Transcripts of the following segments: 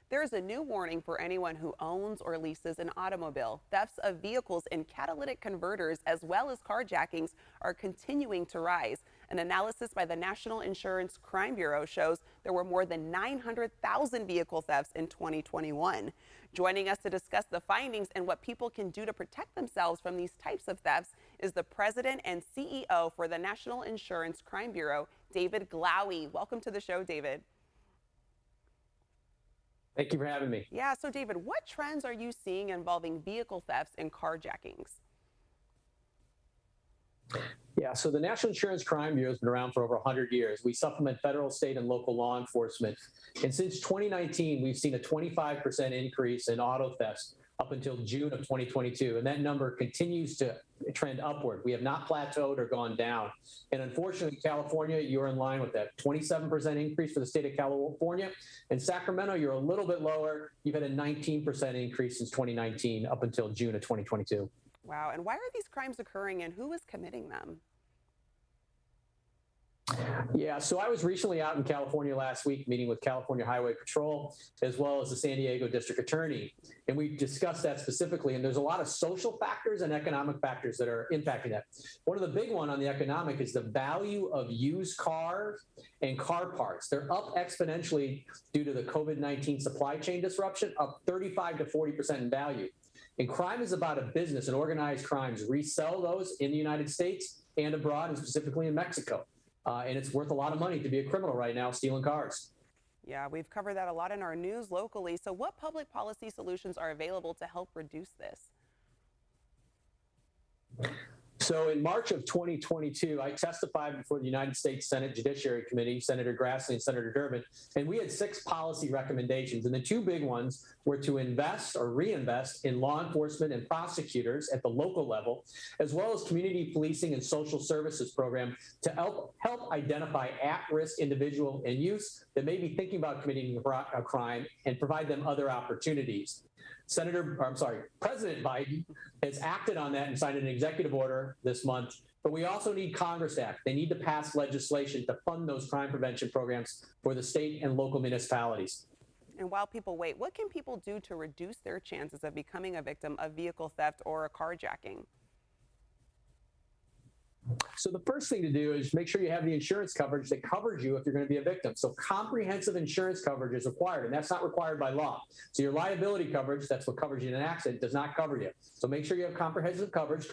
There's a new warning for anyone who owns or leases an automobile. Thefts of vehicles and catalytic converters, as well as carjackings, are continuing to rise. An analysis by the National Insurance Crime Bureau shows there were more than 900,000 vehicle thefts in 2021. Joining us to discuss the findings and what people can do to protect themselves from these types of thefts is the president and CEO for the National Insurance Crime Bureau, David Glowy. Welcome to the show, David. Thank you for having me. Yeah, so David, what trends are you seeing involving vehicle thefts and carjackings? Yeah, so the National Insurance Crime Bureau has been around for over 100 years. We supplement federal, state, and local law enforcement. And since 2019, we've seen a 25% increase in auto thefts up until June of 2022. And that number continues to trend upward. We have not plateaued or gone down. And unfortunately, California, you're in line with that. 27% increase for the state of California. In Sacramento, you're a little bit lower. You've had a 19% increase since 2019 up until June of 2022. Wow. And why are these crimes occurring and who is committing them? Yeah, so I was recently out in California last week meeting with California Highway Patrol as well as the San Diego District Attorney. And we discussed that specifically. And there's a lot of social factors and economic factors that are impacting that. One of the big one on the economic is the value of used cars and car parts. They're up exponentially due to the COVID-19 supply chain disruption, up 35 to 40% in value. And crime is about a business, and organized crimes resell those in the United States and abroad, and specifically in Mexico. And it's worth a lot of money to be a criminal right now, stealing cars. Yeah, we've covered that a lot in our news locally. So what public policy solutions are available to help reduce this? So in March of 2022, I testified before the United States Senate Judiciary Committee, Senator Grassley and Senator Durbin, and we had 6 policy recommendations. And the 2 big ones were to invest or reinvest in law enforcement and prosecutors at the local level, as well as community policing and social services program to help identify at-risk individual and youth that may be thinking about committing a crime and provide them other opportunities. President Biden has acted on that and signed an executive order this month, but we also need Congress to act. They need to pass legislation to fund those crime prevention programs for the state and local municipalities. And while people wait, what can people do to reduce their chances of becoming a victim of vehicle theft or a carjacking? So the first thing to do is make sure you have the insurance coverage that covers you if you're going to be a victim. So comprehensive insurance coverage is required, and that's not required by law. So your liability coverage, that's what covers you in an accident, does not cover you. So make sure you have comprehensive coverage,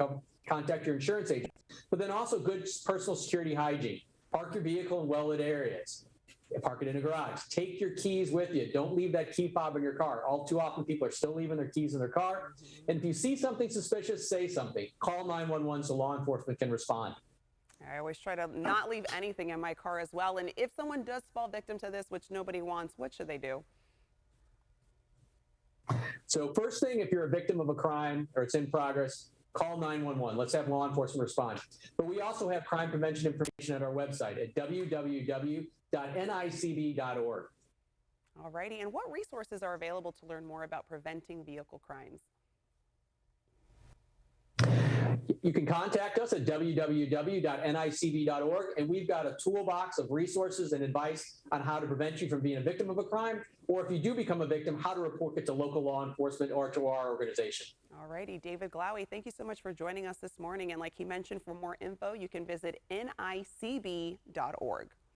contact your insurance agent. But then also good personal security hygiene. Park your vehicle in well-lit areas. Park it in a garage. Take your keys with you. Don't leave that key fob in your car. All too often people are still leaving their keys in their car. And if you see something suspicious, say something. Call 911 so law enforcement can respond. I always try to not leave anything in my car as well. And if someone does fall victim to this, which nobody wants, what should they do? So first thing, if you're a victim of a crime or it's in progress, call 911. Let's have law enforcement respond. But we also have crime prevention information at our website at www.nicb.org. All righty. And what resources are available to learn more about preventing vehicle crimes? You can contact us at www.nicb.org, and we've got a toolbox of resources and advice on how to prevent you from being a victim of a crime, or if you do become a victim, how to report it to local law enforcement or to our organization. All righty. David Glowy, thank you so much for joining us this morning. And like he mentioned, for more info, you can visit nicb.org.